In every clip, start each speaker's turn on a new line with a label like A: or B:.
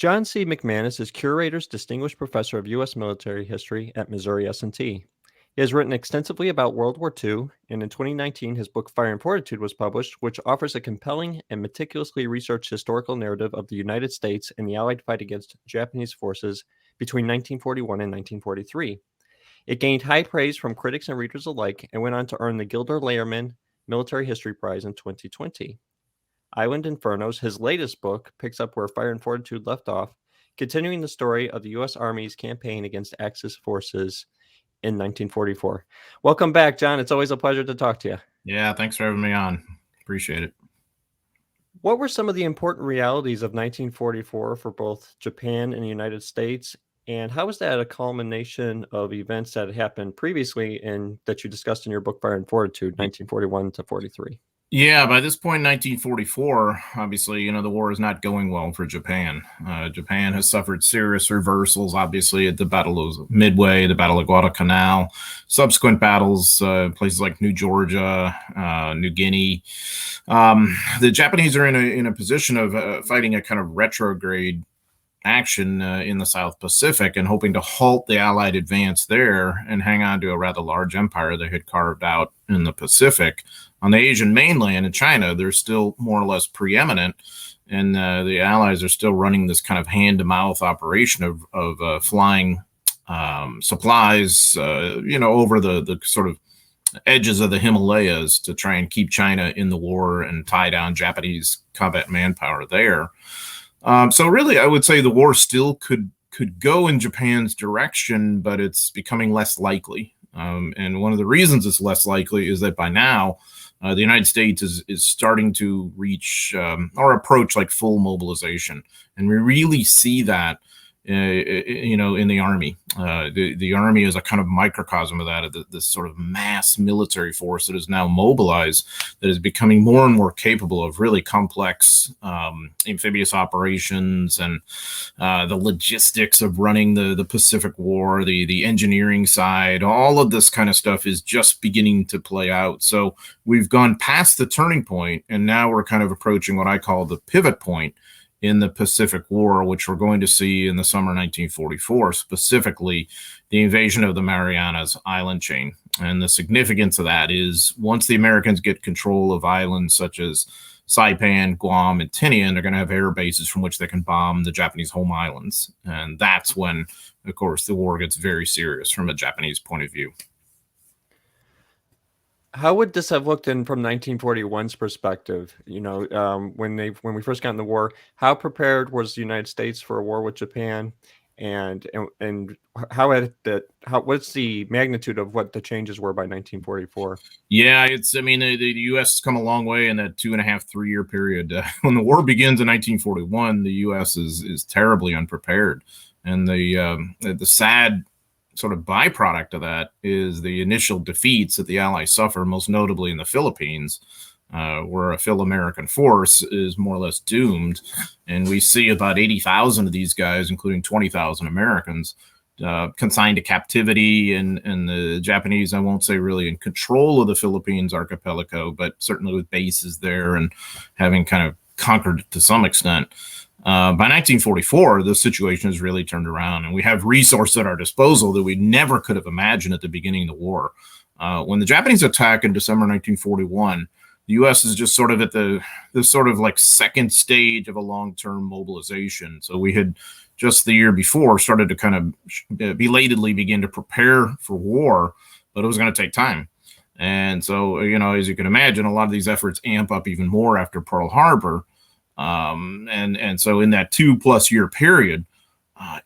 A: John C. McManus is Curator's Distinguished Professor of U.S. Military History at Missouri S&T. He has written extensively about World War II, and in 2019, his book Fire and Fortitude was published, which offers a compelling and meticulously researched historical narrative of the United States and the Allied fight against Japanese forces between 1941 and 1943. It gained high praise from critics and readers alike and went on to earn the Gilder Lehrman Military History Prize in 2020. Island Infernos, his latest book, picks up where Fire and Fortitude left off, continuing the story of the U.S. Army's campaign against Axis forces in 1944. Welcome back, John. It's always a pleasure to talk to you.
B: Yeah, thanks for having me on. Appreciate it.
A: What were some of the important realities of 1944 for both Japan and the United States? And how was that a culmination of events that had happened previously and that you discussed in your book, Fire and Fortitude, 1941 to 43?
B: Yeah, by this point, 1944, obviously, the war is not going well for Japan. Japan has suffered serious reversals, obviously, at the Battle of Midway, the Battle of Guadalcanal, subsequent battles, places like New Georgia, New Guinea. The Japanese are in a position of fighting a kind of retrograde action in the South Pacific and hoping to halt the Allied advance there and hang on to a rather large empire they had carved out in the Pacific. On the Asian mainland in China, they're still more or less preeminent, and the Allies are still running this kind of hand-to-mouth operation of flying supplies, over the sort of edges of the Himalayas to try and keep China in the war and tie down Japanese combat manpower there. So really, I would say the war still could go in Japan's direction, but it's becoming less likely. And one of the reasons it's less likely is that by now, the United States is starting to reach or approach like full mobilization. And we really see that, in the Army. The Army is a kind of microcosm of that, of this sort of mass military force that is now mobilized, that is becoming more and more capable of really complex amphibious operations and the logistics of running the Pacific War, the engineering side. All of this kind of stuff is just beginning to play out. So we've gone past the turning point, and now we're kind of approaching what I call the pivot point in the Pacific War, which we're going to see in the summer 1944, specifically the invasion of the Marianas Island chain. And the significance of that is once the Americans get control of islands such as Saipan, Guam, and Tinian, they're going to have air bases from which they can bomb the Japanese home islands. And that's when, of course, the war gets very serious from a Japanese point of view.
A: How would this have looked in from 1941's perspective? When we first got in the war, how prepared was the United States for a war with Japan, and what's the magnitude of what the changes were by 1944?
B: Yeah, the U.S. has come a long way in that 2.5-3 year period. When the war begins in 1941, the U.S. is terribly unprepared, and the sad sort of byproduct of that is the initial defeats that the Allies suffer, most notably in the Philippines, where a Phil-American force is more or less doomed. And we see about 80,000 of these guys, including 20,000 Americans, consigned to captivity, and the Japanese, I won't say really in control of the Philippines archipelago, but certainly with bases there and having kind of conquered it to some extent. By 1944, the situation has really turned around, and we have resources at our disposal that we never could have imagined at the beginning of the war. When the Japanese attack in December 1941, the U.S. is just sort of at this sort of like second stage of a long-term mobilization. So we had just the year before started to kind of belatedly begin to prepare for war, but it was going to take time. And so, as you can imagine, a lot of these efforts amp up even more after Pearl Harbor. And so in that 2+ year period,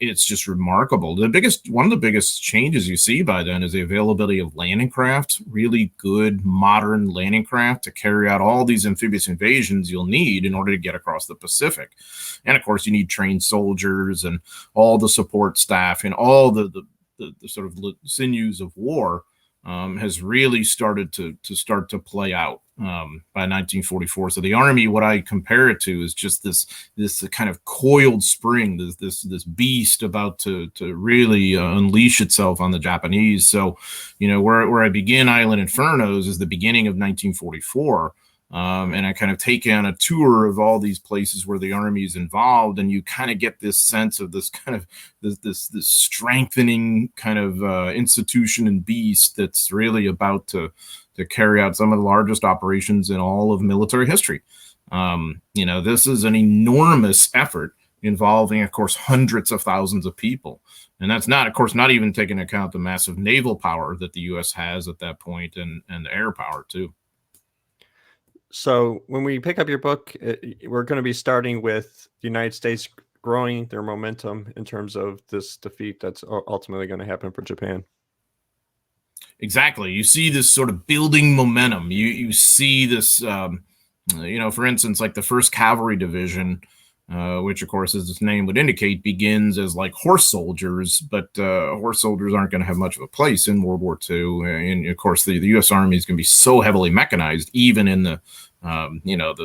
B: it's just remarkable. One of the biggest changes you see by then is the availability of landing craft, really good modern landing craft to carry out all these amphibious invasions you'll need in order to get across the Pacific. And of course, you need trained soldiers and all the support staff and all the sort of sinews of war has really started to play out by 1944. So the Army, what I compare it to, is just this kind of coiled spring, this beast about to really unleash itself on the Japanese. So, where I begin Island Infernos is the beginning of 1944. And I kind of take on a tour of all these places where the Army is involved, and you kind of get this sense of this kind of this strengthening kind of institution and beast that's really about to carry out some of the largest operations in all of military history. This is an enormous effort involving, of course, hundreds of thousands of people. And that's not, of course, not even taking into account the massive naval power that the U.S. has at that point, and the air power, too.
A: So when we pick up your book, we're going to be starting with the United States growing their momentum in terms of this defeat that's ultimately going to happen for Japan.
B: Exactly. You see this sort of building momentum. You see this, for instance, like the 1st Cavalry Division, which, of course, as its name would indicate, begins as like horse soldiers, but horse soldiers aren't going to have much of a place in World War II. And, of course, the U.S. Army is going to be so heavily mechanized, even in the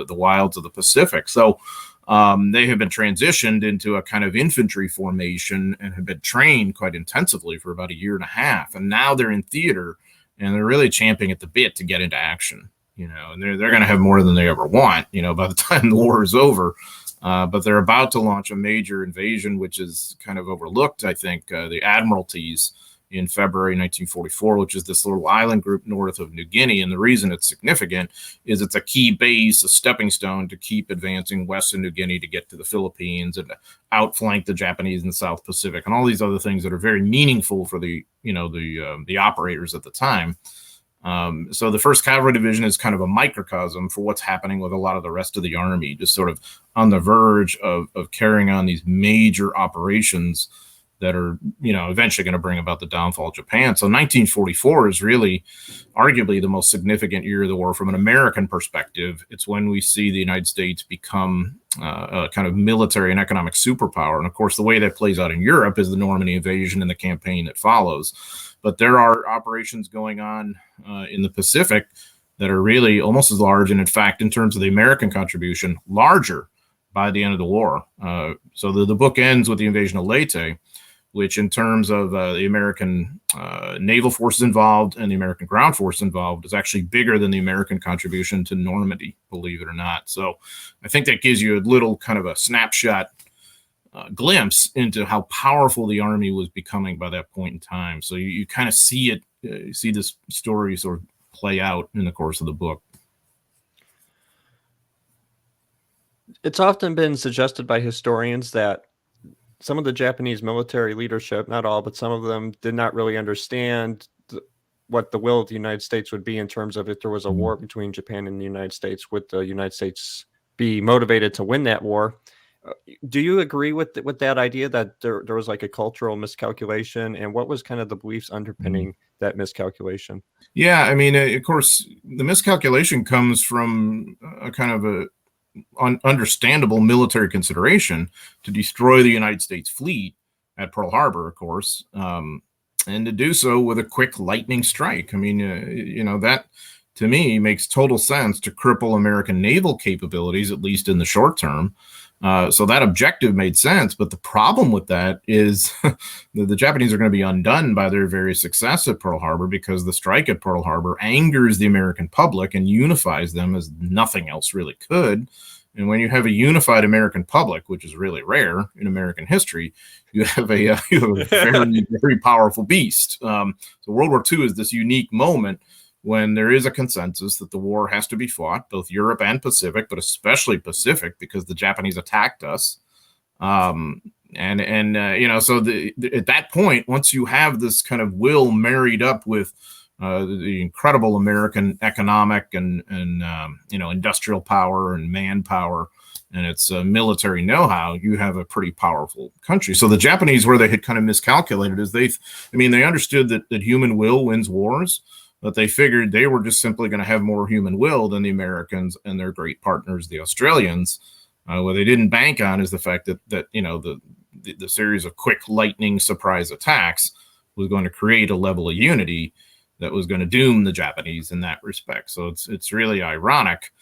B: wilds of the Pacific. So they have been transitioned into a kind of infantry formation and have been trained quite intensively for about a year and a half. And now they're in theater, and they're really champing at the bit to get into action. And they're going to have more than they ever want, by the time the war is over. But they're about to launch a major invasion, which is kind of overlooked, I think, the Admiralties in February 1944, which is this little island group north of New Guinea. And the reason it's significant is it's a key base, a stepping stone to keep advancing west of New Guinea to get to the Philippines and to outflank the Japanese in the South Pacific and all these other things that are very meaningful for the operators at the time. So the 1st Cavalry Division is kind of a microcosm for what's happening with a lot of the rest of the Army, just sort of on the verge of carrying on these major operations that are, eventually going to bring about the downfall of Japan. So 1944 is really arguably the most significant year of the war from an American perspective. It's when we see the United States become a kind of military and economic superpower. And of course, the way that plays out in Europe is the Normandy invasion and the campaign that follows. But there are operations going on in the Pacific that are really almost as large, and in fact, in terms of the American contribution, larger by the end of the war. So the book ends with the invasion of Leyte, which in terms of the American naval forces involved and the American ground force involved is actually bigger than the American contribution to Normandy, believe it or not. So I think that gives you a little kind of a snapshot glimpse into how powerful the Army was becoming by that point in time. So you kind of see it, see this story sort of play out in the course of the book.
A: It's often been suggested by historians that some of the Japanese military leadership, not all, but some of them did not really understand what the will of the United States would be in terms of if there was a war between Japan and the United States, would the United States be motivated to win that war? Do you agree with that idea that there was like a cultural miscalculation, and what was kind of the beliefs underpinning that miscalculation?
B: Yeah, I mean, of course, the miscalculation comes from a kind of a understandable military consideration to destroy the United States fleet at Pearl Harbor, of course, and to do so with a quick lightning strike. I mean, that to me makes total sense to cripple American naval capabilities, at least in the short term. So that objective made sense. But the problem with that is the Japanese are going to be undone by their very success at Pearl Harbor, because the strike at Pearl Harbor angers the American public and unifies them as nothing else really could. And when you have a unified American public, which is really rare in American history, you have a very, very powerful beast. So World War II is this unique moment when there is a consensus that the war has to be fought, both Europe and Pacific, but especially Pacific, because the Japanese attacked us. So at that point, once you have this kind of will married up with the incredible American economic and industrial power and manpower and its military know-how, you have a pretty powerful country. So the Japanese, where they had kind of miscalculated, is they understood that human will wins wars, but they figured they were just simply going to have more human will than the Americans and their great partners, the Australians. What they didn't bank on is the fact that the series of quick lightning surprise attacks was going to create a level of unity that was going to doom the Japanese in that respect. So it's really ironic.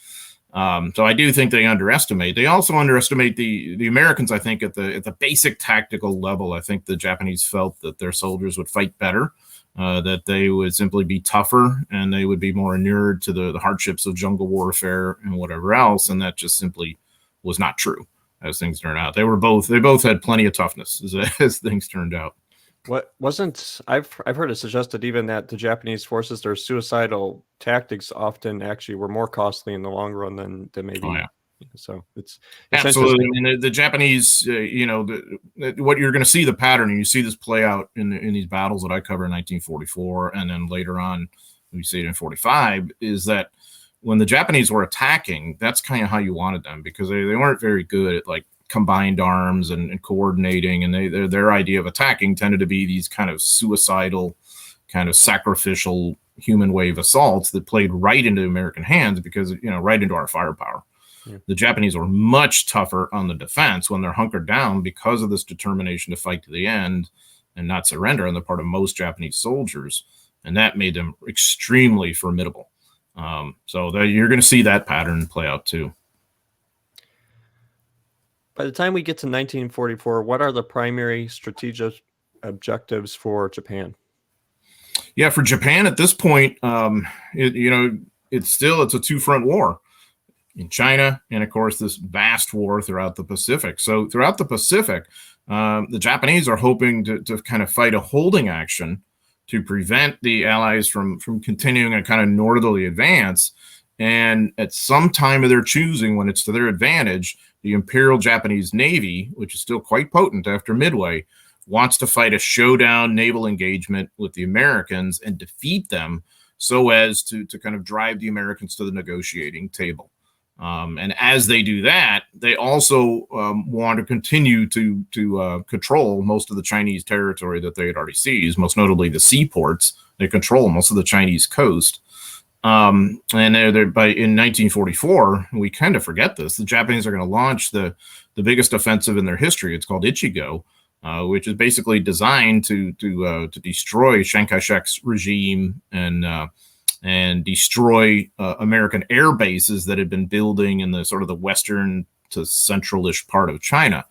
B: So I do think they underestimate. They also underestimate the Americans. I think at the basic tactical level, I think the Japanese felt that their soldiers would fight better that they would simply be tougher and they would be more inured to the hardships of jungle warfare and whatever else. And that just simply was not true as things turned out. They both had plenty of toughness as things turned out.
A: What wasn't I've heard it suggested even that the Japanese forces, their suicidal tactics often actually were more costly in the long run than maybe.
B: Oh, yeah.
A: So it's
B: absolutely. I mean, the Japanese, what you're going to see the pattern, and you see this play out in these battles that I cover in 1944, and then later on we see it in 45, is that when the Japanese were attacking, that's kind of how you wanted them, because they weren't very good at like combined arms and coordinating, and their idea of attacking tended to be these kind of suicidal, kind of sacrificial human wave assaults that played right into American hands, because right into our firepower. Yeah. The Japanese were much tougher on the defense when they're hunkered down because of this determination to fight to the end and not surrender on the part of most Japanese soldiers, and that made them extremely formidable. So you're going to see that pattern play out too.
A: By the time we get to 1944, what are the primary strategic objectives for Japan?
B: Yeah, for Japan at this point, it's a two-front war in China, and of course this vast war throughout the Pacific. So throughout the Pacific, the Japanese are hoping to kind of fight a holding action to prevent the Allies from continuing a kind of northerly advance. And at some time of their choosing, when it's to their advantage, the Imperial Japanese Navy, which is still quite potent after Midway, wants to fight a showdown naval engagement with the Americans and defeat them so as to kind of drive the Americans to the negotiating table. And as they do that, they also want to continue to control most of the Chinese territory that they had already seized, most notably the seaports. They control most of the Chinese coast. And in 1944, we kind of forget this, the Japanese are going to launch the biggest offensive in their history. It's called Ichigo, which is basically designed to destroy Chiang Kai-shek's regime and destroy American air bases that had been building in the sort of the western to centralish part of China.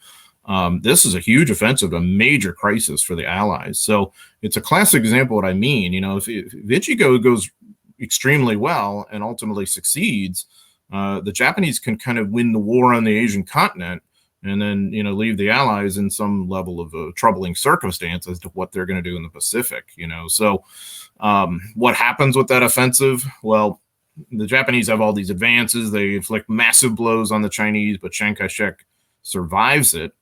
B: This is a huge offensive, a major crisis for the Allies. So it's a classic example of what I mean. If Ichigo goes extremely well and ultimately succeeds, the Japanese can kind of win the war on the Asian continent and then, leave the Allies in some level of a troubling circumstance as to what they're going to do in the Pacific, So what happens with that offensive? Well, the Japanese have all these advances. They inflict massive blows on the Chinese, but Chiang Kai-shek survives it.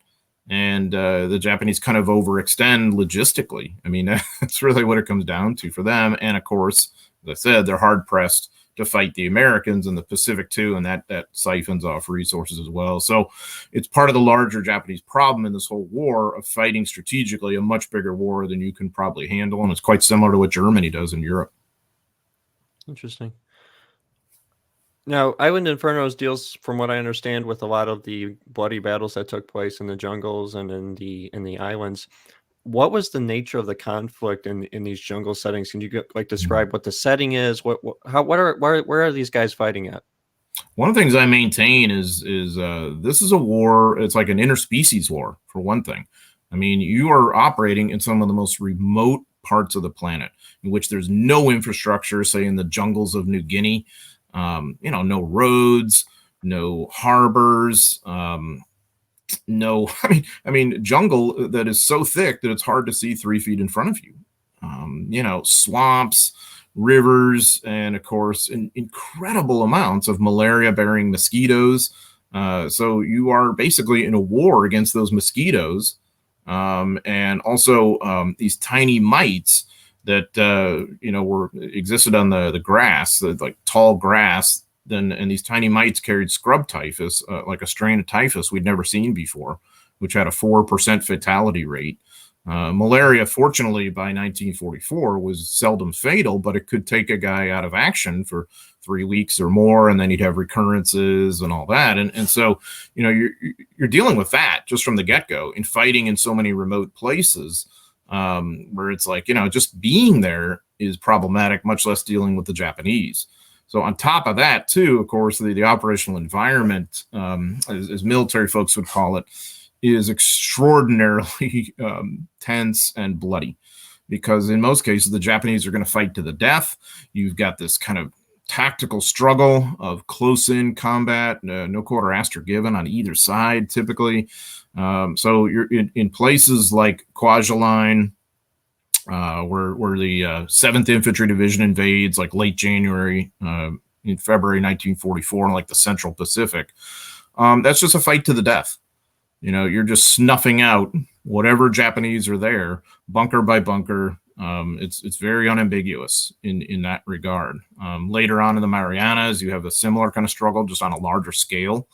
B: And the Japanese kind of overextend logistically. I mean, that's really what it comes down to for them. And of course, as I said, they're hard pressed to fight the Americans in the Pacific too, and that siphons off resources as well. So it's part of the larger Japanese problem in this whole war of fighting strategically a much bigger war than you can probably handle, and it's quite similar to what Germany does in Europe.
A: Interesting. Now, Island Infernos deals, from what I understand, with a lot of the bloody battles that took place in the jungles and in the islands. What was the nature of the conflict in these jungle settings? Can you describe what the setting is? Where are these guys fighting at?
B: One of the things I maintain is this is a war. It's like an interspecies war, for one thing. I mean, you are operating in some of the most remote parts of the planet in which there's no infrastructure, say in the jungles of New Guinea, no roads, no harbors, jungle that is so thick that it's hard to see 3 feet in front of you. Swamps, rivers, and of course, incredible amounts of malaria-bearing mosquitoes. So you are basically in a war against those mosquitoes, and also these tiny mites that existed on the grass, like tall grass. And these tiny mites carried scrub typhus, like a strain of typhus we'd never seen before, which had a 4% fatality rate. Malaria, fortunately, by 1944 was seldom fatal, but it could take a guy out of action for 3 weeks or more, and then he'd have recurrences and all that. And so, you're dealing with that just from the get-go in fighting in so many remote places, where it's like, just being there is problematic, much less dealing with the Japanese. So on top of that, too, of course, the operational environment, as military folks would call it, is extraordinarily tense and bloody. because in most cases, the Japanese are going to fight to the death. You've got this kind of tactical struggle of close-in combat, no quarter asked or given on either side, typically. So you're in places like Kwajalein, where the 7th Infantry Division invades, like late January, in February 1944, in like the Central Pacific. That's just a fight to the death. You're just snuffing out whatever Japanese are there, bunker by bunker. It's very unambiguous in that regard. Later on in the Marianas, you have a similar kind of struggle, just on a larger scale.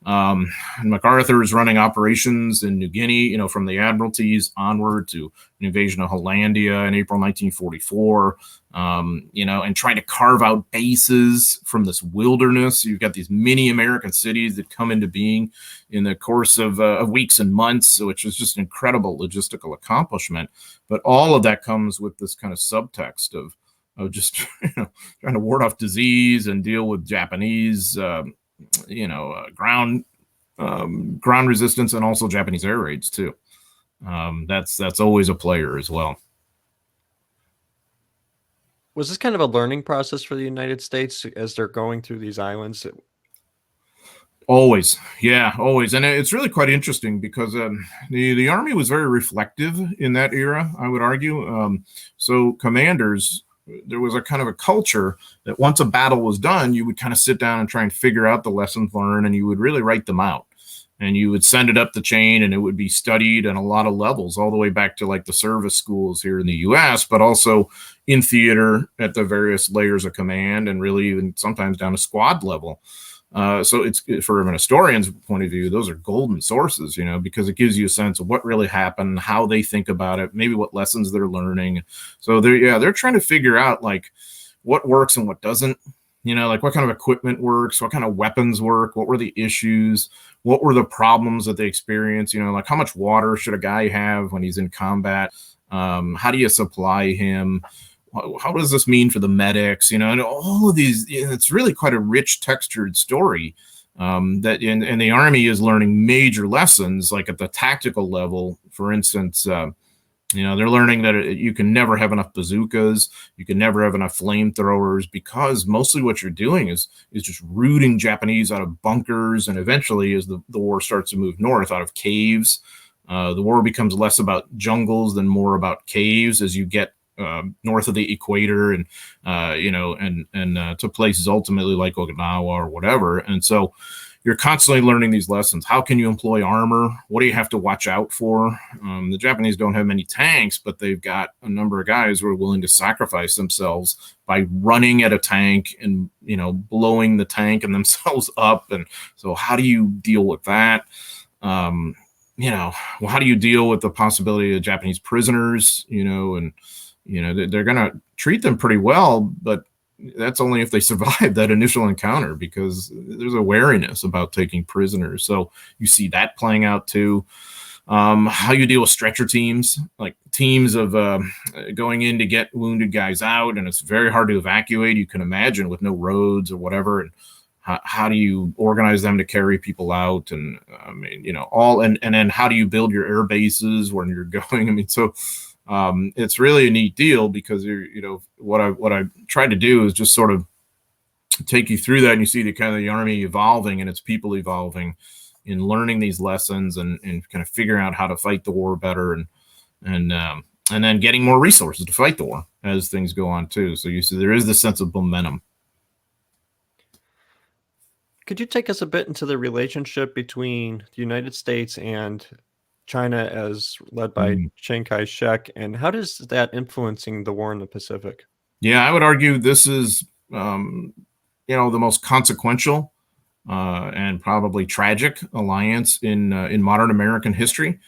B: MacArthur is running operations in New Guinea, from the Admiralties onward to an invasion of Hollandia in April 1944, and trying to carve out bases from this wilderness. You've got these mini American cities that come into being in the course of weeks and months, which is just an incredible logistical accomplishment. But all of that comes with this kind of subtext of just trying to ward off disease and deal with Japanese ground resistance, and also Japanese air raids too. That's always a player as well.
A: Was this kind of a learning process for the United States as they're going through these islands?
B: Always. Yeah, always. And it's really quite interesting because the Army was very reflective in that era, I would argue. So commanders, there was a kind of a culture that once a battle was done, you would kind of sit down and try and figure out the lessons learned, and you would really write them out. And you would send it up the chain, and it would be studied on a lot of levels, all the way back to like the service schools here in the US, but also in theater at the various layers of command, and really even sometimes down to squad level. So it's, from an historian's point of view, those are golden sources, because it gives you a sense of what really happened, how they think about it, maybe what lessons they're learning. So they're trying to figure out like what works and what doesn't, like what kind of equipment works, what kind of weapons work, what were the issues, what were the problems that they experience, like how much water should a guy have when he's in combat? How do you supply him? How does this mean for the medics? And all of these, it's really quite a rich textured story that and the Army is learning major lessons, like at the tactical level. For instance, they're learning that you can never have enough bazookas, you can never have enough flamethrowers, because mostly what you're doing is just rooting Japanese out of bunkers, and eventually, as the war starts to move north, out of caves. The war becomes less about jungles than more about caves as you get north of the equator, and to places ultimately like Okinawa or whatever. And so you're constantly learning these lessons. How can you employ armor? What do you have to watch out for? The Japanese don't have many tanks, but they've got a number of guys who are willing to sacrifice themselves by running at a tank and, blowing the tank and themselves up. And so how do you deal with that? How do you deal with the possibility of Japanese prisoners, and they're going to treat them pretty well, but that's only if they survive that initial encounter, because there's a wariness about taking prisoners. So you see that playing out too. How you deal with stretcher teams, like teams of going in to get wounded guys out, and it's very hard to evacuate, you can imagine, with no roads or whatever. And how do you organize them to carry people out? And and then how do you build your air bases when you're going? So it's really a neat deal, because what I tried to do is just sort of take you through that, and you see the kind of the Army evolving and its people evolving in learning these lessons, and kind of figuring out how to fight the war better, and then getting more resources to fight the war as things go on too. So you see there is this sense of momentum.
A: Could you take us a bit into the relationship between the United States and China, as led by Chiang Kai-shek, and how does that influencing the war in the Pacific?
B: Yeah, I would argue this is, the most consequential and probably tragic alliance in modern American history.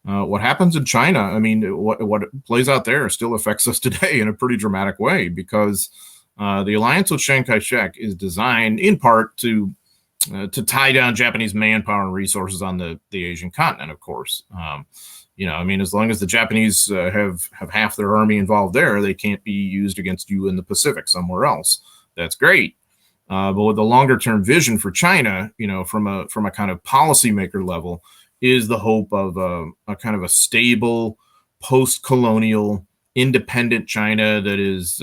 B: What happens in China, what plays out there still affects us today in a pretty dramatic way, because the alliance with Chiang Kai-shek is designed in part to tie down Japanese manpower and resources on the Asian continent, of course. As long as the Japanese have half their army involved there, they can't be used against you in the Pacific somewhere else. That's great. But with the longer term vision for China, from a kind of policymaker level, is the hope of a kind of a stable post-colonial independent China that is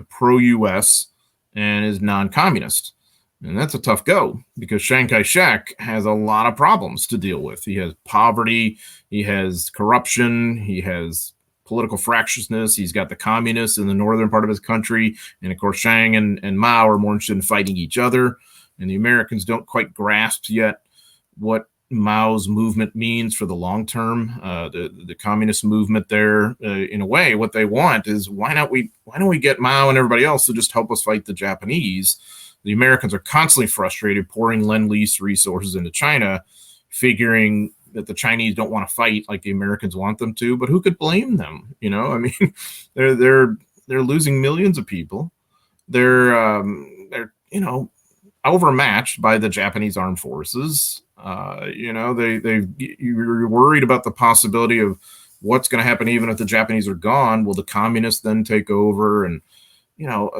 B: pro-U.S. and is non-communist. And that's a tough go because Chiang Kai-shek has a lot of problems to deal with. He has poverty, he has corruption, he has political fractiousness. He's got the communists in the northern part of his country. And of course, Chiang and Mao are more interested in fighting each other. And the Americans don't quite grasp yet what Mao's movement means for the long term. The communist movement there, in a way, what they want is why don't we get Mao and everybody else to just help us fight the Japanese? The Americans are constantly frustrated, pouring lend-lease resources into China, figuring that the Chinese don't want to fight like the Americans want them to. But who could blame them? You know, I mean, they're losing millions of people. They're overmatched by the Japanese armed forces. You're worried about the possibility of what's going to happen even if the Japanese are gone. Will the communists then take over? And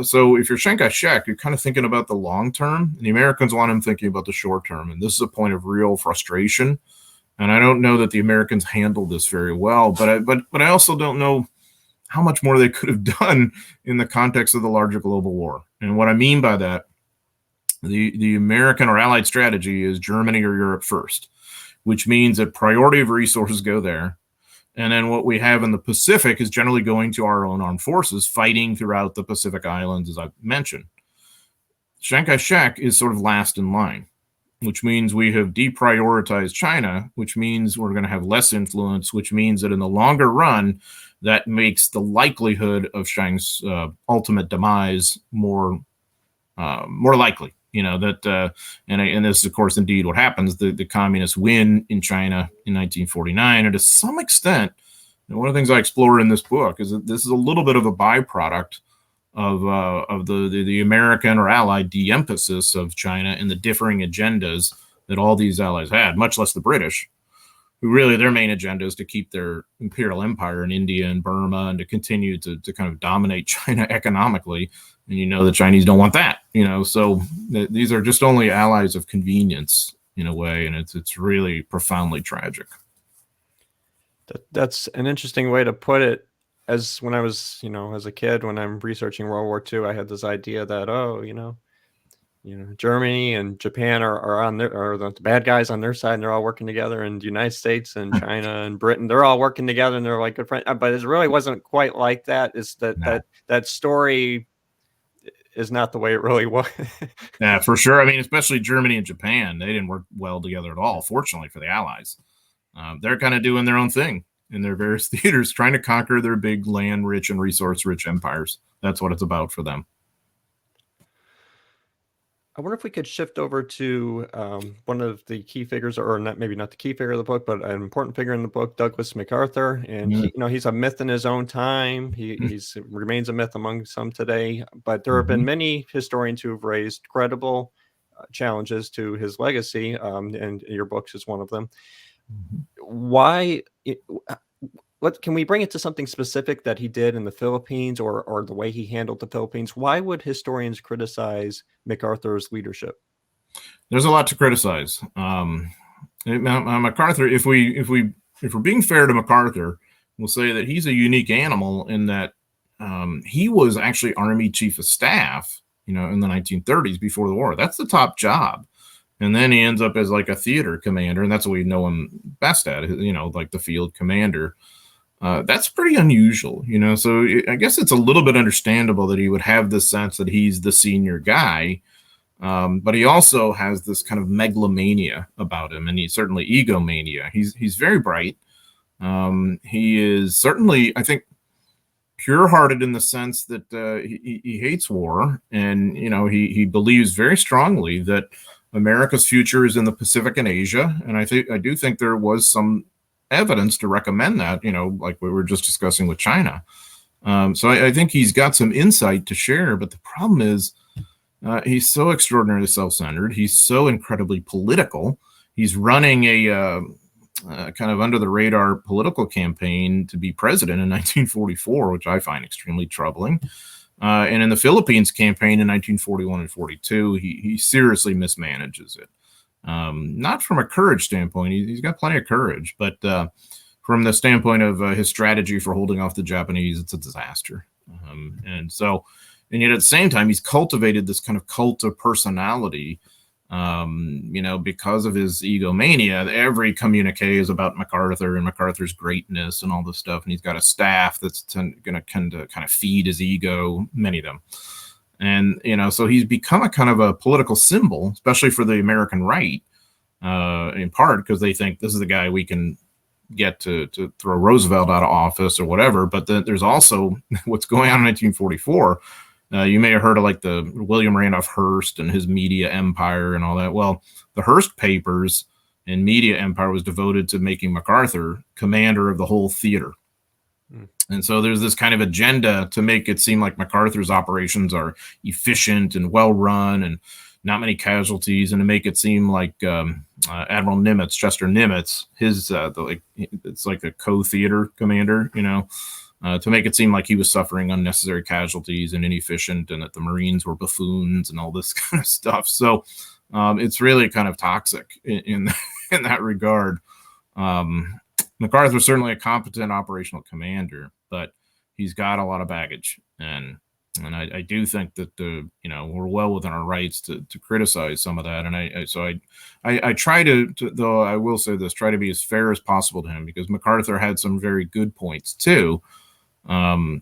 B: so if you're Chiang Kai-shek, you're kind of thinking about the long term, and the Americans want him thinking about the short term. And this is a point of real frustration. And I don't know that the Americans handled this very well, but I also don't know how much more they could have done in the context of the larger global war. And what I mean by that, the American or Allied strategy is Germany or Europe first, which means that priority of resources go there. And then what we have in the Pacific is generally going to our own armed forces fighting throughout the Pacific Islands, as I mentioned. Chiang Kai-shek is sort of last in line, which means we have deprioritized China, which means we're going to have less influence, which means that in the longer run, that makes the likelihood of Chiang's ultimate demise more likely. And this is, of course, indeed what happens. The communists win in China in 1949. And to some extent, one of the things I explore in this book is that this is a little bit of a byproduct of the American or Allied de-emphasis of China and the differing agendas that all these allies had, much less the British, who really their main agenda is to keep their imperial empire in India and Burma and to continue to kind of dominate China economically. And the Chinese don't want that, so these are just only allies of convenience in a way. And it's really profoundly tragic.
A: That's an interesting way to put it. As when I was, as a kid, when I'm researching World War II, I had this idea that, Germany and Japan are the bad guys on their side, and they're all working together, and the United States and China and Britain, they're all working together, and they're like good friends. But it really wasn't quite like that. It's that story is not the way it really was.
B: Yeah, for sure. I mean, especially Germany and Japan, they didn't work well together at all. Fortunately for the Allies, they're kind of doing their own thing in their various theaters, trying to conquer their big land-rich and resource-rich empires. That's what it's about for them.
A: I wonder if we could shift over to one of the key figures, or maybe not the key figure of the book, but an important figure in the book, Douglas MacArthur. And he's a myth in his own time. He remains a myth among some today. But there have been many historians who have raised credible challenges to his legacy, and your books is one of them. Why? Can we bring it to something specific that he did in the Philippines or the way he handled the Philippines? Why would historians criticize MacArthur's leadership?
B: There's a lot to criticize. MacArthur, if we're being fair to MacArthur, we'll say that he's a unique animal in that he was actually Army Chief of Staff, in the 1930s before the war. That's the top job. And then he ends up as like a theater commander, and that's what we know him best at, like the field commander. That's pretty unusual, so I guess it's a little bit understandable that he would have this sense that he's the senior guy. But he also has this kind of megalomania about him, and he's certainly egomania. He's very bright. He is certainly, I think, pure-hearted in the sense that he hates war, and he believes very strongly that America's future is in the Pacific and Asia, and I do think there was some evidence to recommend that, like we were just discussing with China. So I think he's got some insight to share, but the problem is he's so extraordinarily self-centered. He's so incredibly political. He's running a kind of under-the-radar political campaign to be president in 1944, which I find extremely troubling. And in the Philippines campaign in 1941 and 42, he seriously mismanages it. Not from a courage standpoint. He's got plenty of courage, but from the standpoint of his strategy for holding off the Japanese, it's a disaster. And yet at the same time, he's cultivated this kind of cult of personality, because of his egomania. Every communique is about MacArthur and MacArthur's greatness and all this stuff. And he's got a staff that's going to kind of feed his ego, many of them. And, so he's become a kind of a political symbol, especially for the American right, in part because they think this is the guy we can get to throw Roosevelt out of office or whatever. But then there's also what's going on in 1944. You may have heard of like the William Randolph Hearst and his media empire and all that. Well, the Hearst papers and media empire was devoted to making MacArthur commander of the whole theater. And so there's this kind of agenda to make it seem like MacArthur's operations are efficient and well run and not many casualties, and to make it seem like Admiral Nimitz, Chester Nimitz, his it's like a co-theater commander, to make it seem like he was suffering unnecessary casualties and inefficient, and that the Marines were buffoons and all this kind of stuff. So it's really kind of toxic in that regard. MacArthur's certainly a competent operational commander, but he's got a lot of baggage, and I do think that we're well within our rights to criticize some of that. And I try to, though I will say this, try to be as fair as possible to him, because MacArthur had some very good points too. But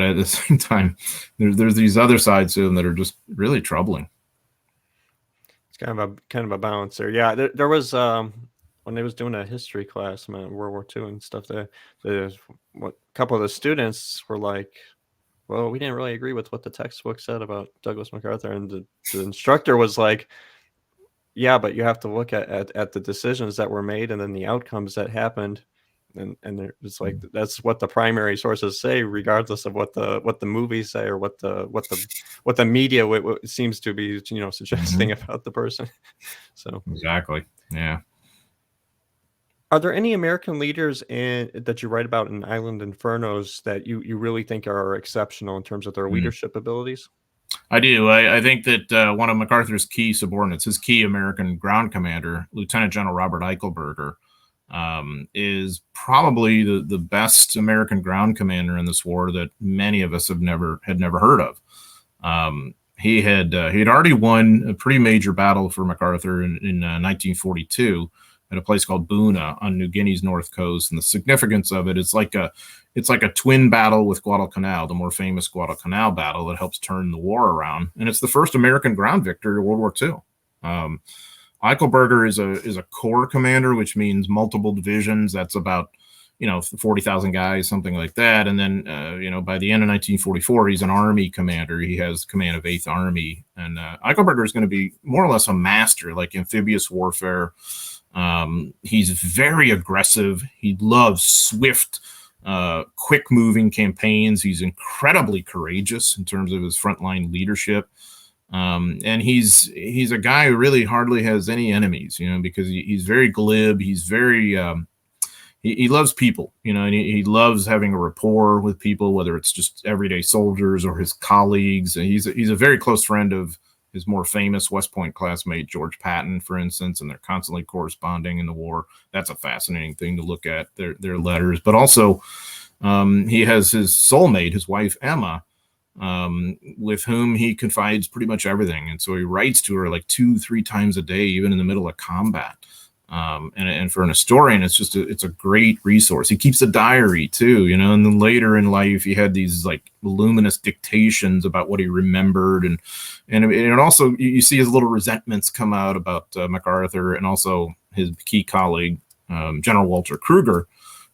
B: at the same time, there's these other sides to him that are just really troubling.
A: It's kind of a balance there. Yeah, there was when they was doing a history class in World War II and stuff. A couple of the students were like, "Well, we didn't really agree with what the textbook said about Douglas MacArthur," and the instructor was like, "Yeah, but you have to look at the decisions that were made and then the outcomes that happened." And it's like that's what the primary sources say, regardless of what the movies say or what the media seems to be suggesting about the person. So
B: exactly, yeah.
A: Are there any American leaders that you write about in Island Infernos that you really think are exceptional in terms of their leadership abilities?
B: I do. I think that one of MacArthur's key subordinates, his key American ground commander, Lieutenant General Robert Eichelberger, is probably the best American ground commander in this war that many of us had never heard of. He had already won a pretty major battle for MacArthur in 1942 at a place called Buna on New Guinea's north coast, and the significance of it is like a twin battle with Guadalcanal, the more famous Guadalcanal battle that helps turn the war around, and it's the first American ground victory of World War II. Eichelberger is a corps commander, which means multiple divisions. That's about 40,000 guys, something like that. And then by the end of 1944, he's an army commander. He has command of 8th Army, and Eichelberger is going to be more or less a master, like amphibious warfare. He's very aggressive. He loves swift, quick-moving campaigns. He's incredibly courageous in terms of his frontline leadership. And he's a guy who really hardly has any enemies, because he's very glib. He's very, he loves people, and he loves having a rapport with people, whether it's just everyday soldiers or his colleagues. And he's a very close friend of his more famous West Point classmate, George Patton, for instance, and they're constantly corresponding in the war. That's a fascinating thing to look at, their letters. But also, he has his soulmate, his wife, Emma, with whom he confides pretty much everything. And so he writes to her like 2-3 times a day, even in the middle of combat. And for an historian, it's a great resource. He keeps a diary too, and then later in life, he had these like voluminous dictations about what he remembered. And it also, you see his little resentments come out about MacArthur, and also his key colleague, General Walter Kruger,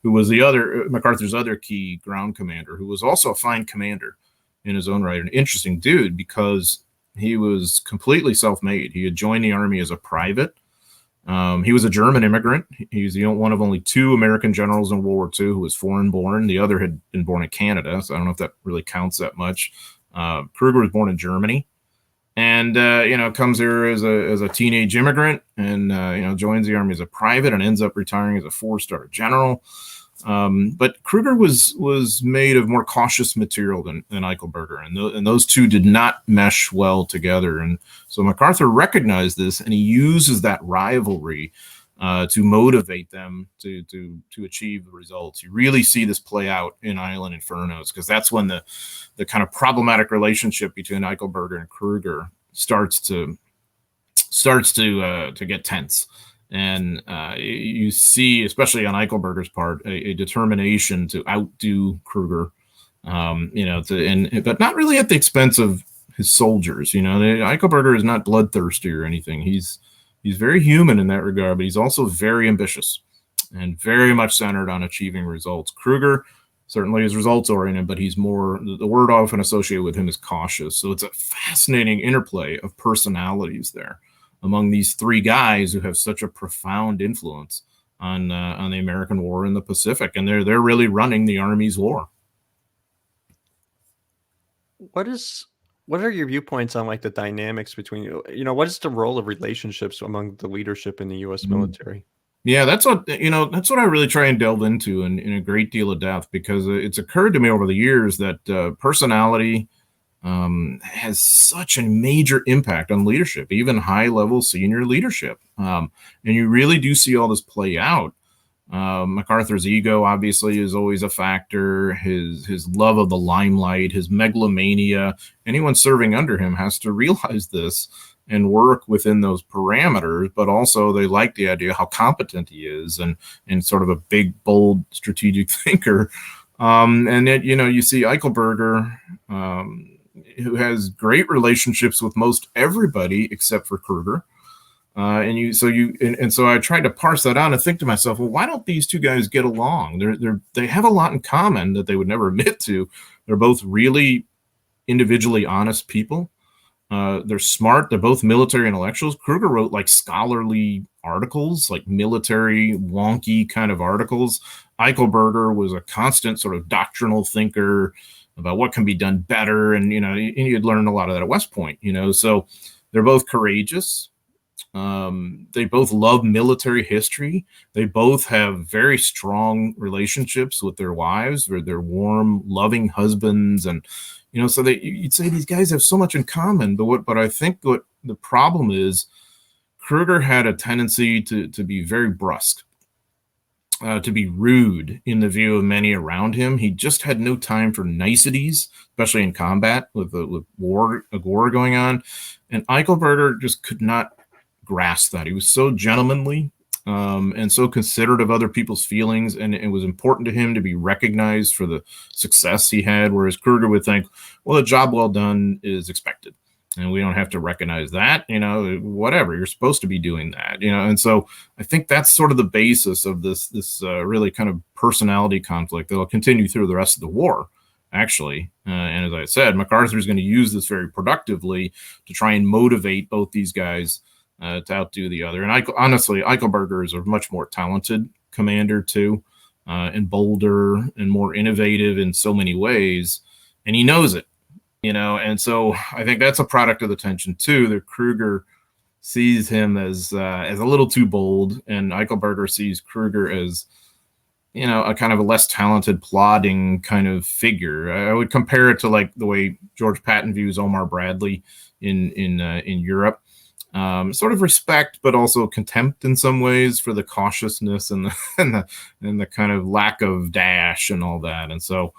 B: who was MacArthur's other key ground commander, who was also a fine commander in his own right. An interesting dude, because he was completely self-made. He had joined the army as a private. He was a German immigrant. He was one of only 2 American generals in World War II who was foreign-born. The other had been born in Canada, so I don't know if that really counts that much. Kruger was born in Germany, and comes here as a teenage immigrant, and joins the army as a private, and ends up retiring as a 4-star general. But Kruger was made of more cautious material than Eichelberger, and those two did not mesh well together. And so MacArthur recognized this, and he uses that rivalry to motivate them to achieve the results. You really see this play out in Island Infernos, because that's when the kind of problematic relationship between Eichelberger and Kruger starts to get tense. And you see, especially on Eichelberger's part, a determination to outdo Kruger, but not really at the expense of his soldiers. Eichelberger is not bloodthirsty or anything. He's very human in that regard, but he's also very ambitious and very much centered on achieving results. Kruger certainly is results oriented, but he's more, the word often associated with him is cautious. So it's a fascinating interplay of personalities there among these three guys who have such a profound influence on the American war in the Pacific, and they're really running the Army's war.
A: What are your viewpoints on like the dynamics between, what is the role of relationships among the leadership in the U.S. military?
B: Yeah, that's what I really try and delve into in a great deal of depth, because it's occurred to me over the years that personality has such a major impact on leadership, even high-level senior leadership. And you really do see all this play out. MacArthur's ego obviously is always a factor. His love of the limelight, his megalomania. Anyone serving under him has to realize this and work within those parameters, but also they like the idea how competent he is and sort of a big, bold, strategic thinker. And yet, you see Eichelberger, who has great relationships with most everybody except for Kruger. So I tried to parse that out and think to myself, well, why don't these two guys get along? They have a lot in common that they would never admit to. They're both really individually honest people. They're smart. They're both military intellectuals. Kruger wrote like scholarly articles, like military wonky kind of articles. Eichelberger was a constant sort of doctrinal thinker about what can be done better. And, he had learned a lot of that at West Point, so they're both courageous. They both love military history. They both have very strong relationships with their wives, or their warm, loving husbands. And, so you'd say these guys have so much in common. But I think what the problem is, Kruger had a tendency to be very brusque, to be rude in the view of many around him. He just had no time for niceties, especially in combat with a war going on. And Eichelberger just could not grasp that. He was so gentlemanly and so considerate of other people's feelings, and it was important to him to be recognized for the success he had, whereas Kruger would think, well, a job well done is expected, and we don't have to recognize that, whatever, you're supposed to be doing that, and so I think that's sort of the basis of this really kind of personality conflict that'll continue through the rest of the war, actually. And as I said, MacArthur is going to use this very productively to try and motivate both these guys to outdo the other. And honestly, Eichelberger is a much more talented commander too, and bolder and more innovative in so many ways, and he knows it, and so I think that's a product of the tension too, that Kruger sees him as a little too bold, and Eichelberger sees Kruger as a kind of a less talented, plodding kind of figure. I would compare it to like the way George Patton views Omar Bradley in Europe. Sort of respect, but also contempt in some ways for the cautiousness and the kind of lack of dash and all that. And so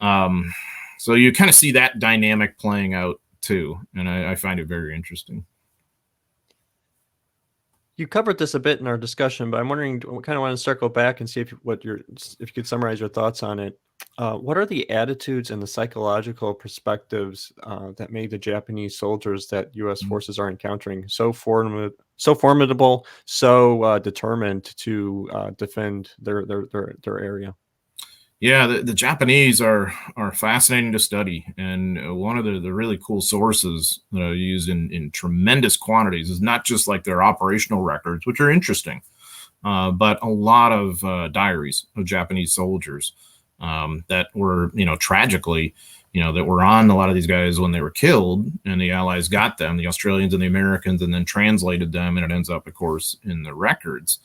B: you kind of see that dynamic playing out too, and I find it very interesting.
A: You covered this a bit in our discussion, but I'm wondering, kind of want to circle back and see if you could summarize your thoughts on it. What are the attitudes and the psychological perspectives that made the Japanese soldiers that U.S. forces are encountering so formidable, so determined to defend their area?
B: Yeah, the Japanese are fascinating to study, and one of the really cool sources that I use in tremendous quantities is not just like their operational records, which are interesting, but a lot of diaries of Japanese soldiers that were, tragically, that were on a lot of these guys when they were killed, and the Allies got them, the Australians and the Americans, and then translated them, and it ends up, of course, in the records.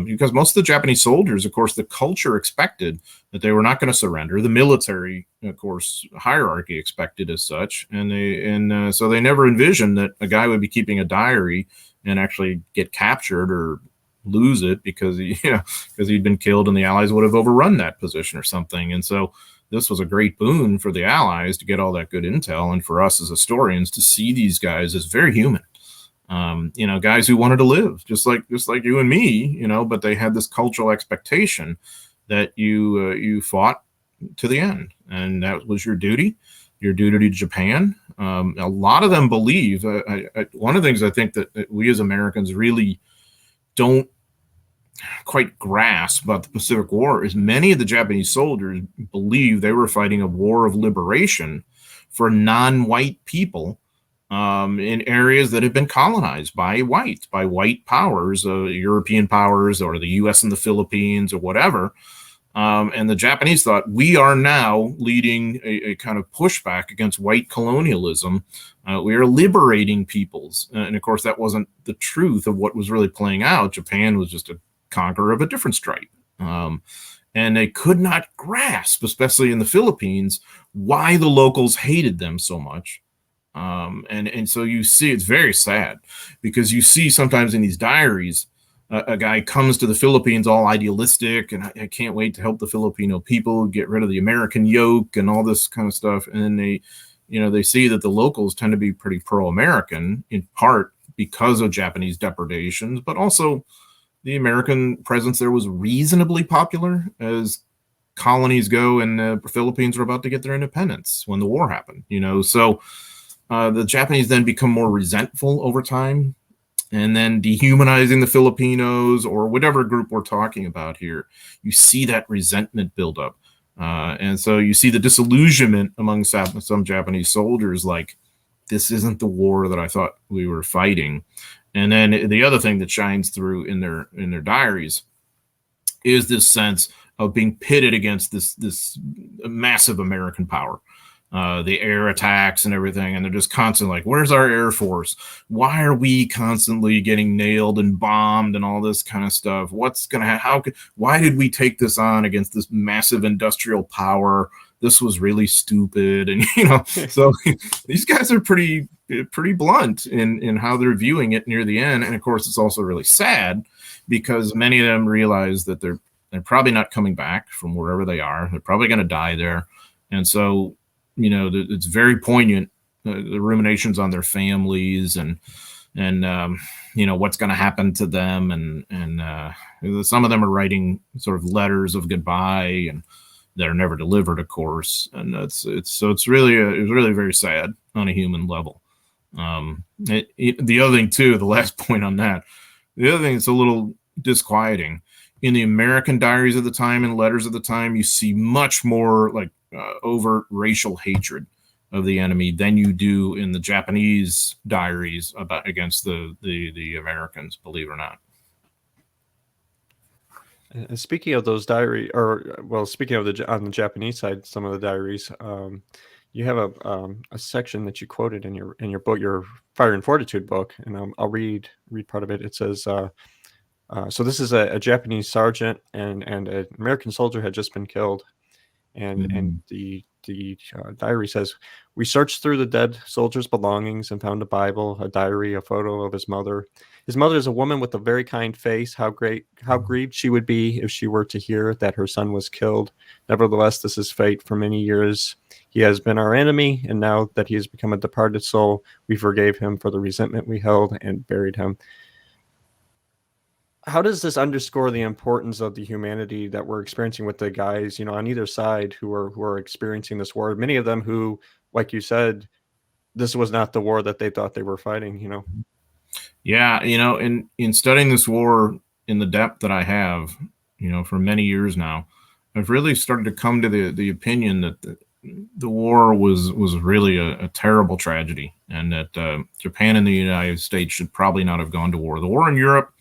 B: Because most of the Japanese soldiers, of course, the culture expected that they were not going to surrender. The military, of course, hierarchy expected as such, and so they never envisioned that a guy would be keeping a diary and actually get captured or lose it because because he'd been killed and the Allies would have overrun that position or something. And so this was a great boon for the Allies to get all that good intel, and for us as historians to see these guys as very human. Guys who wanted to live just like you and me, but they had this cultural expectation that you fought to the end, and that was your duty to Japan. A lot of them believe, one of the things I think that we as Americans really don't quite grasp about the Pacific War is many of the Japanese soldiers believe they were fighting a war of liberation for non-white people in areas that had been colonized by white powers, European powers, or the U.S. and the Philippines, or whatever. And the Japanese thought, we are now leading a kind of pushback against white colonialism. We are liberating peoples. And of course, that wasn't the truth of what was really playing out. Japan was just a conqueror of a different stripe. And they could not grasp, especially in the Philippines, why the locals hated them so much. And so you see, it's very sad, because you see sometimes in these diaries, a guy comes to the Philippines all idealistic, and I can't wait to help the Filipino people get rid of the American yoke and all this kind of stuff. And then they see that the locals tend to be pretty pro-American, in part because of Japanese depredations, but also the American presence there was reasonably popular as colonies go, and the Philippines were about to get their independence when the war happened. So the Japanese then become more resentful over time, and then dehumanizing the Filipinos or whatever group we're talking about here. You see that resentment build up. And so you see the disillusionment among some Japanese soldiers, like, this isn't the war that I thought we were fighting. And then the other thing that shines through in their diaries is this sense of being pitted against this massive American power. The air attacks and everything, and they're just constantly like, where's our Air Force? Why are we constantly getting nailed and bombed and all this kind of stuff? What's going to happen? Why did we take this on against this massive industrial power? This was really stupid. And, so these guys are pretty blunt in how they're viewing it near the end. And of course, it's also really sad because many of them realize that they're probably not coming back from wherever they are. They're probably going to die there. And so, it's very poignant, the ruminations on their families and what's going to happen to them. And some of them are writing sort of letters of goodbye, and that are never delivered, of course. And it's really very sad on a human level. The other thing too, the last point on that, the other thing that's a little disquieting in the American diaries of the time and letters of the time, you see much more like overt racial hatred of the enemy than you do in the Japanese diaries against the Americans, believe it or not.
A: And speaking of those speaking of on the Japanese side, some of the diaries, you have a section that you quoted in your book, your Fire and Fortitude book, and I'll read part of it. It says, so this is a Japanese sergeant and an American soldier had just been killed. And the diary says, we searched through the dead soldier's belongings and found a Bible, a diary, a photo of his mother. His mother is a woman with a very kind face. How grieved she would be if she were to hear that her son was killed. Nevertheless, this is fate. For many years, he has been our enemy, and now that he has become a departed soul, we forgave him for the resentment we held and buried him. How does this underscore the importance of the humanity that we're experiencing with the guys, on either side who are experiencing this war? Many of them who, like you said, this was not the war that they thought they were fighting,
B: Yeah, in studying this war in the depth that I have, for many years now, I've really started to come to the opinion that the war was really a terrible tragedy, and that Japan and the United States should probably not have gone to war. The war in Europe,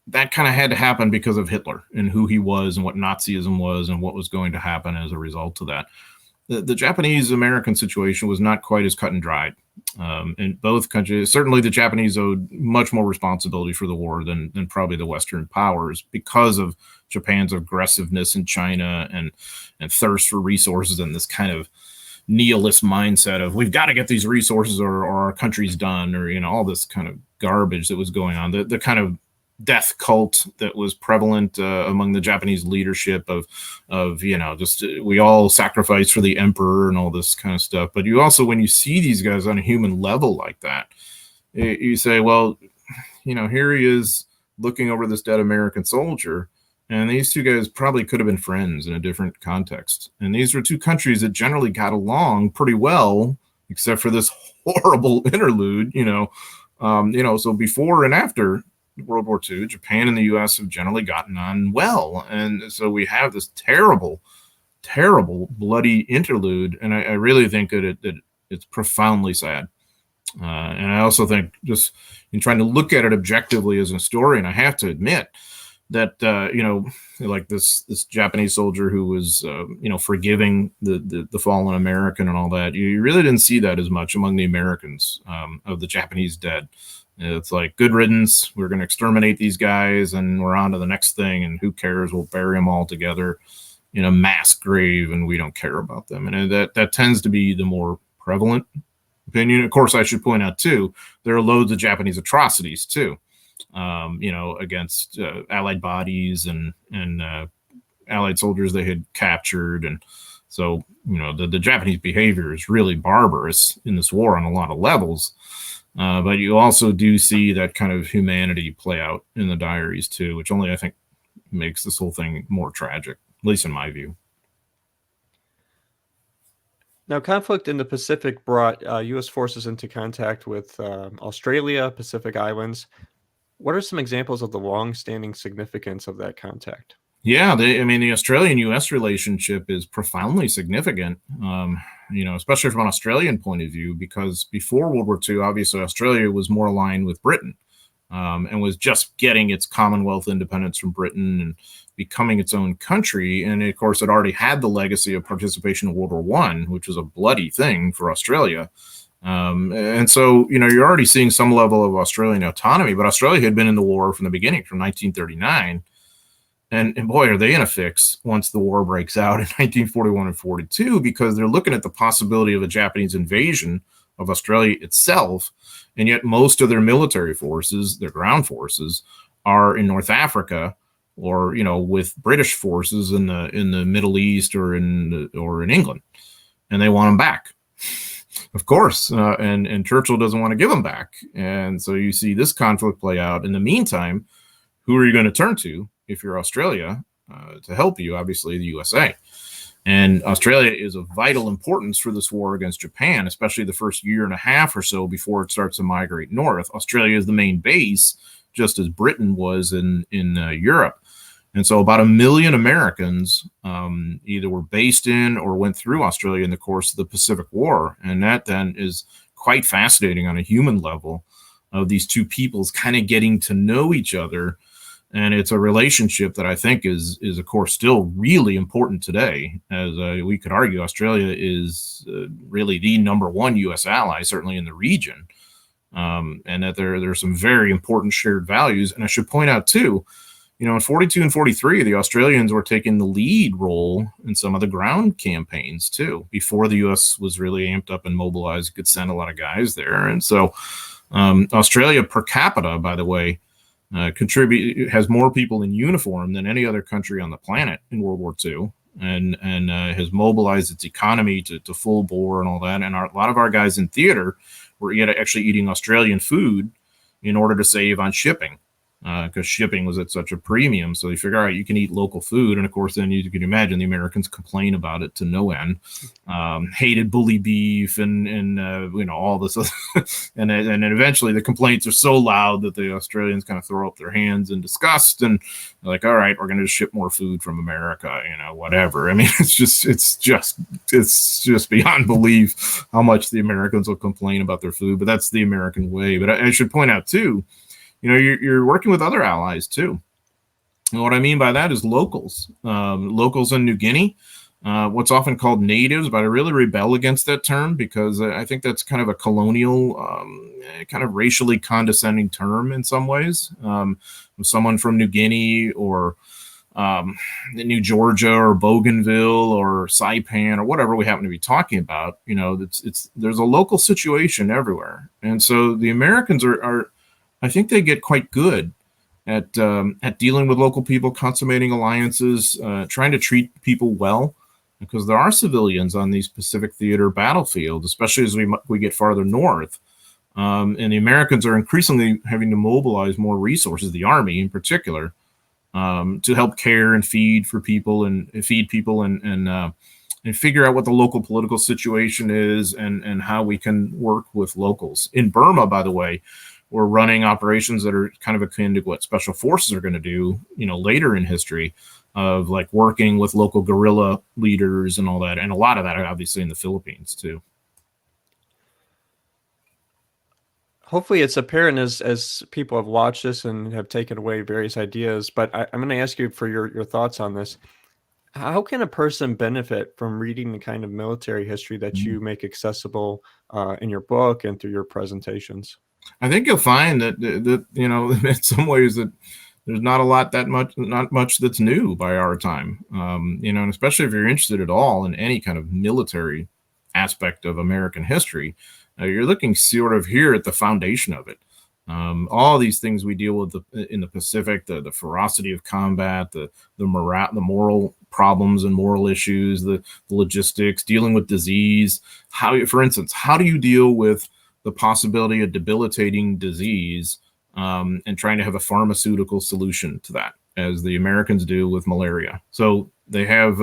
B: that kind of had to happen because of Hitler and who he was and what Nazism was and what was going to happen as a result of that. The Japanese-American situation was not quite as cut and dried. In both countries, certainly the Japanese owed much more responsibility for the war than probably the Western powers because of Japan's aggressiveness in China and thirst for resources and this kind of nihilist mindset of we've got to get these resources or our country's done, or all this kind of garbage that was going on. The kind of death cult that was prevalent among the Japanese leadership of just we all sacrifice for the emperor and all this kind of stuff. But you also, when you see these guys on a human level like that, you say, well, here he is looking over this dead American soldier, and these two guys probably could have been friends in a different context. And these were two countries that generally got along pretty well, except for this horrible interlude, so before and after World War II, Japan and the U.S. have generally gotten on well. And so we have this terrible, terrible, bloody interlude. And I really think that it's profoundly sad. And I also think, just in trying to look at it objectively as a historian, I have to admit that, like this Japanese soldier who was, forgiving the fallen American and all that, you really didn't see that as much among the Americans of the Japanese dead. It's like, good riddance. We're going to exterminate these guys and we're on to the next thing. And who cares? We'll bury them all together in a mass grave and we don't care about them. And that tends to be the more prevalent opinion. Of course, I should point out, too, there are loads of Japanese atrocities, too, against Allied bodies and Allied soldiers they had captured. And so, the Japanese behavior is really barbarous in this war on a lot of levels. But you also do see that kind of humanity play out in the diaries, too, which only, I think, makes this whole thing more tragic, at least in my view.
A: Now, conflict in the Pacific brought U.S. forces into contact with Australia, Pacific Islands. What are some examples of the long-standing significance of that contact?
B: Yeah, the Australian-U.S. relationship is profoundly significant, especially from an Australian point of view, because before World War II, obviously, Australia was more aligned with Britain and was just getting its Commonwealth independence from Britain and becoming its own country. And, of course, it already had the legacy of participation in World War I, which was a bloody thing for Australia. And so, you're already seeing some level of Australian autonomy, but Australia had been in the war from the beginning, from 1939. And boy, are they in a fix once the war breaks out in 1941 and 42, because they're looking at the possibility of a Japanese invasion of Australia itself. And yet most of their military forces, their ground forces, are in North Africa or, with British forces in the Middle East or in England. And they want them back, of course. And Churchill doesn't want to give them back. And so you see this conflict play out. In the meantime, who are you going to turn to if you're Australia to help you? Obviously, the USA. And Australia is of vital importance for this war against Japan, especially the first year and a half or so before it starts to migrate north. Australia is the main base, just as Britain was in Europe. And so about 1 million Americans either were based in or went through Australia in the course of the Pacific War. And that then is quite fascinating on a human level, of these two peoples kind of getting to know each other. And it's a relationship that I think is of course, still really important today. As we could argue, Australia is really the number one U.S. ally, certainly in the region. And that there's some very important shared values. And I should point out, too, in 42 and 43, the Australians were taking the lead role in some of the ground campaigns, too, before the U.S. was really amped up and mobilized, could send a lot of guys there. And so Australia per capita, by the way, has more people in uniform than any other country on the planet in World War II, and has mobilized its economy to full bore and all that. And a lot of our guys in theater were actually eating Australian food in order to save on shipping, because shipping was at such a premium. So they figure, all right, you can eat local food. And of course, then you can imagine the Americans complain about it to no end, hated bully beef and all this. and then eventually the complaints are so loud that the Australians kind of throw up their hands in disgust and they're like, all right, we're going to ship more food from America, whatever. I mean, it's just beyond belief how much the Americans will complain about their food, but that's the American way. But I should point out too, you're working with other allies too. And what I mean by that is locals. Locals in New Guinea, what's often called natives, but I really rebel against that term because I think that's kind of a colonial, kind of racially condescending term in some ways. Someone from New Guinea or New Georgia or Bougainville or Saipan or whatever we happen to be talking about, there's a local situation everywhere. And so the Americans are I think they get quite good at dealing with local people, consummating alliances, trying to treat people well, because there are civilians on these Pacific Theater battlefields, especially as we get farther north. And the Americans are increasingly having to mobilize more resources, the Army in particular, to help care and feed people and figure out what the local political situation is and how we can work with locals. In Burma, by the way, we're running operations that are kind of akin to what special forces are going to do, later in history, of like working with local guerrilla leaders and all that. And a lot of that are obviously in the Philippines too.
A: Hopefully it's apparent as people have watched this and have taken away various ideas, but I'm going to ask you for your thoughts on this. How can a person benefit from reading the kind of military history that you make accessible in your book and through your presentations?
B: I think you'll find that in some ways that there's not much that's new by our time, and especially if you're interested at all in any kind of military aspect of American history, you're looking sort of here at the foundation of it. All these things we deal with in the Pacific, the ferocity of combat, the moral problems and moral issues, the logistics, dealing with disease. For instance, how do you deal with the possibility of debilitating disease and trying to have a pharmaceutical solution to that, as the Americans do with malaria? So they have,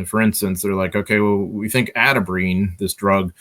B: for instance, they're like, okay, well, we think atabrine, this drug,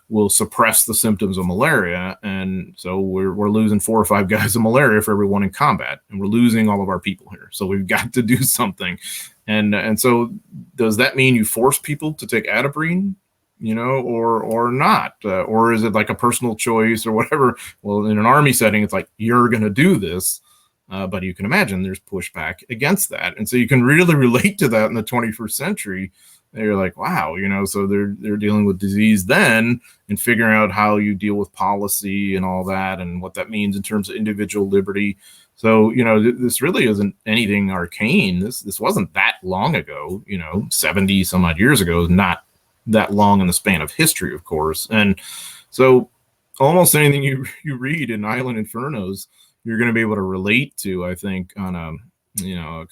B: will suppress the symptoms of malaria, and so we're losing 4 or 5 guys of malaria for every one in combat, and we're losing all of our people here. So we've got to do something, and so does that mean you force people to take atabrine, or not, or is it like a personal choice or whatever? Well, in an Army setting, it's like you're going to do this, but you can imagine there's pushback against that, and so you can really relate to that in the 21st century. You're like, wow, so they're dealing with disease then and figuring out how you deal with policy and all that and what that means in terms of individual liberty. So, this really isn't anything arcane. This wasn't that long ago, 70 some odd years ago, not that long in the span of history, of course. And so almost anything you read in Island Infernos, you're going to be able to relate to, I think, on a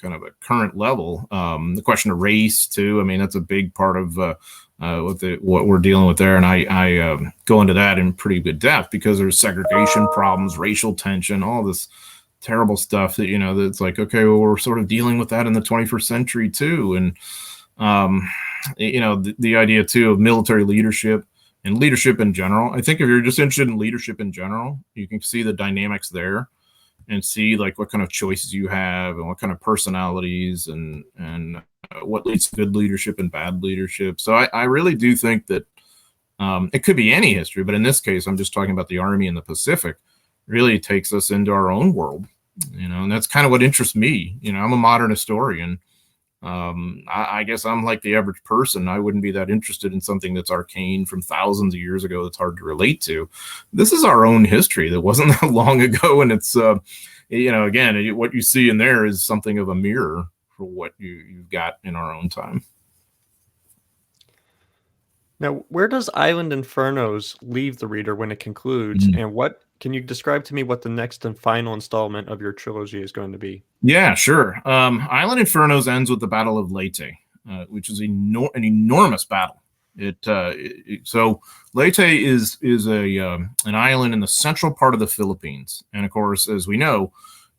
B: kind of a current level. The question of race too. I mean, that's a big part of what we're dealing with there. And I go into that in pretty good depth because there's segregation problems, racial tension, all this terrible stuff that, that's like, okay, well, we're sort of dealing with that in the 21st century too. And, the idea too of military leadership and leadership in general. I think if you're just interested in leadership in general, you can see the dynamics there and see like what kind of choices you have and what kind of personalities and what leads to good leadership and bad leadership. So I really do think that it could be any history, but in this case, I'm just talking about the Army in the Pacific, really takes us into our own world, and that's kind of what interests me. I'm a modern historian. I guess I'm like the average person. I wouldn't be that interested in something that's arcane from thousands of years ago that's hard to relate to. This is our own history that wasn't that long ago. And it's, again, what you see in there is something of a mirror for what you've got in our own time.
A: Now, where does Island Infernos leave the reader when it concludes? And what can you describe to me what the next and final installment of your trilogy is going to be?
B: Yeah, sure. Island Infernos ends with the Battle of Leyte, which is an enormous battle. So Leyte is an island in the central part of the Philippines, and of course, as we know,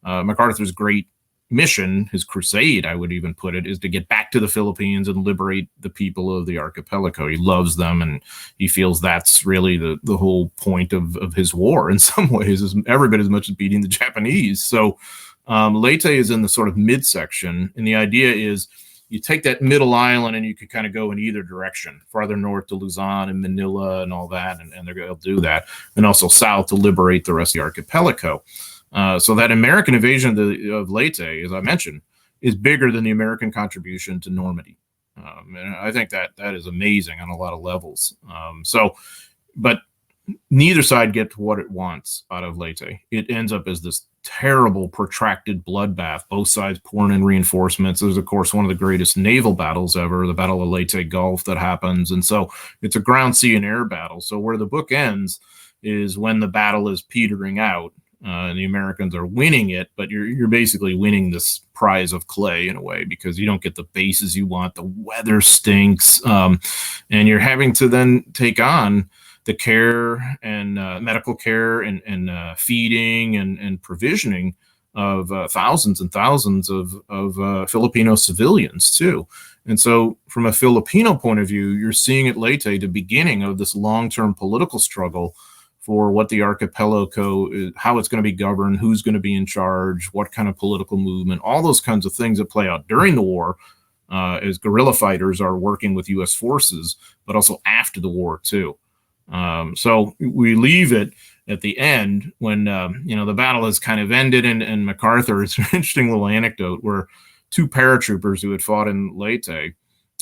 B: MacArthur's great mission, his crusade, I would even put it, is to get back to the Philippines and liberate the people of the archipelago. He loves them, and he feels that's really the whole point of his war in some ways, is every bit as much as beating the Japanese. So Leyte is in the sort of midsection, and the idea is you take that middle island and you could kind of go in either direction, farther north to Luzon and Manila and all that, and they'll do that, and also south to liberate the rest of the archipelago. So that American invasion of Leyte, as I mentioned, is bigger than the American contribution to Normandy. And I think that is amazing on a lot of levels. But neither side gets what it wants out of Leyte. It ends up as this terrible, protracted bloodbath, both sides pouring in reinforcements. There's, of course, one of the greatest naval battles ever, the Battle of Leyte Gulf, that happens. And so it's a ground, sea, and air battle. So where the book ends is when the battle is petering out. and the Americans are winning it, but you're basically winning this prize of clay in a way, because you don't get the bases you want. The weather stinks, and you're having to then take on the care and medical care and feeding and provisioning of thousands and thousands of Filipino civilians too. And so from a Filipino point of view, you're seeing at Leyte the beginning of this long-term political struggle for what the archipelago is, how it's going to be governed, who's going to be in charge, what kind of political movement, all those kinds of things that play out during the war, as guerrilla fighters are working with U.S. forces, but also after the war too. So we leave it at the end when the battle has kind of ended, and MacArthur. It's an interesting little anecdote where two paratroopers who had fought in Leyte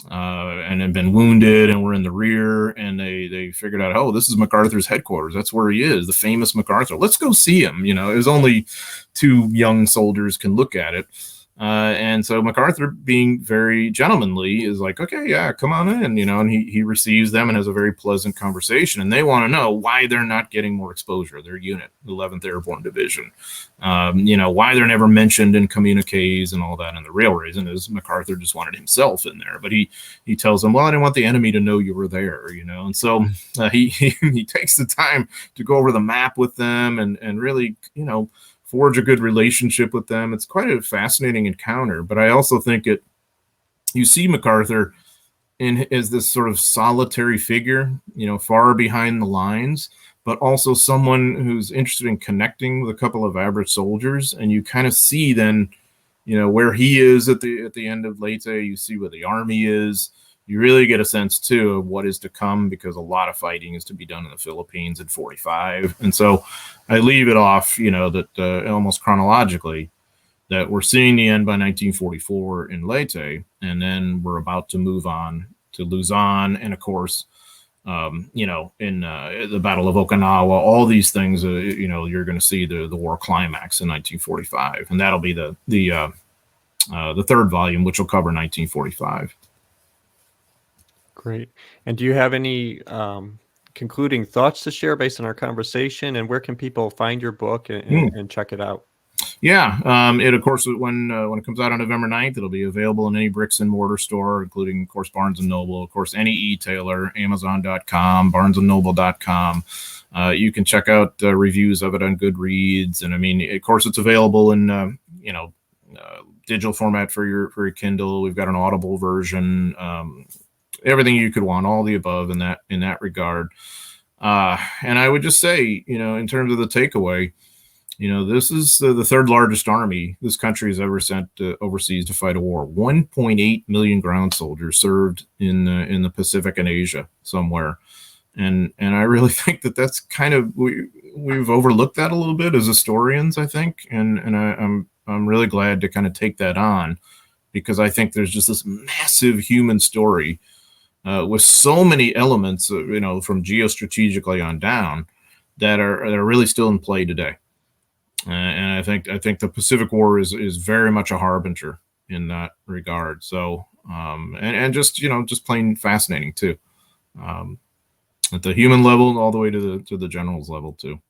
B: and had been wounded and were in the rear, and they figured out, oh, this is MacArthur's headquarters. That's where he is, the famous MacArthur. Let's go see him. It was only two young soldiers can look at it. And so MacArthur, being very gentlemanly, is like, okay, yeah, come on in, and he receives them and has a very pleasant conversation. And they want to know why they're not getting more exposure, their unit, 11th Airborne Division, why they're never mentioned in communiques and all that. And the real reason is MacArthur just wanted himself in there. But he tells them, well, I didn't want the enemy to know you were there, And so he takes the time to go over the map with them and really, forge a good relationship with them. It's quite a fascinating encounter, but I also think you see MacArthur as this sort of solitary figure, far behind the lines, but also someone who's interested in connecting with a couple of average soldiers. And you kind of see then, where he is at the end of Leyte. You see where the army is. You really get a sense too of what is to come, because a lot of fighting is to be done in the Philippines in 45. And so I leave it off, that almost chronologically, that we're seeing the end by 1944 in Leyte, and then we're about to move on to Luzon, and of course, in the Battle of Okinawa, all these things, you're going to see the war climax in 1945, and that'll be the third volume, which will cover 1945.
A: Great. And do you have any concluding thoughts to share based on our conversation? And where can people find your book and check it out?
B: Yeah. It, of course, when it comes out on November 9th, it'll be available in any bricks and mortar store, including, of course, Barnes & Noble, of course, any e-tailer, Amazon.com, BarnesandNoble.com. You can check out reviews of it on Goodreads. And, I mean, of course, it's available in, digital format for your Kindle. We've got an Audible version. Everything you could want, all the above in that regard. And I would just say, in terms of the takeaway, this is the third largest army this country has ever sent overseas to fight a war. 1.8 million ground soldiers served in the Pacific and Asia somewhere. And I really think that's kind of, we've overlooked that a little bit as historians, I think. And I'm really glad to kind of take that on, because I think there's just this massive human story with so many elements, from geostrategically on down, that are really still in play today. And I think the Pacific War is very much a harbinger in that regard. So and just just plain fascinating too, at the human level all the way to the generals level too.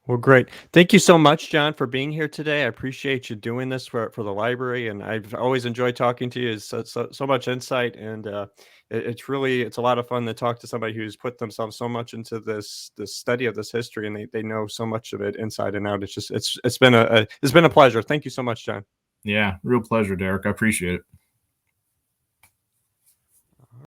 A: Well, great. Thank you so much, John, for being here today. I appreciate you doing this for the library, and I've always enjoyed talking to you. It's so much insight, and it's a lot of fun to talk to somebody who's put themselves so much into this study of this history, and they know so much of it inside and out. It's been a pleasure. Thank you so much, John.
B: Yeah, real pleasure, Derek. I appreciate it.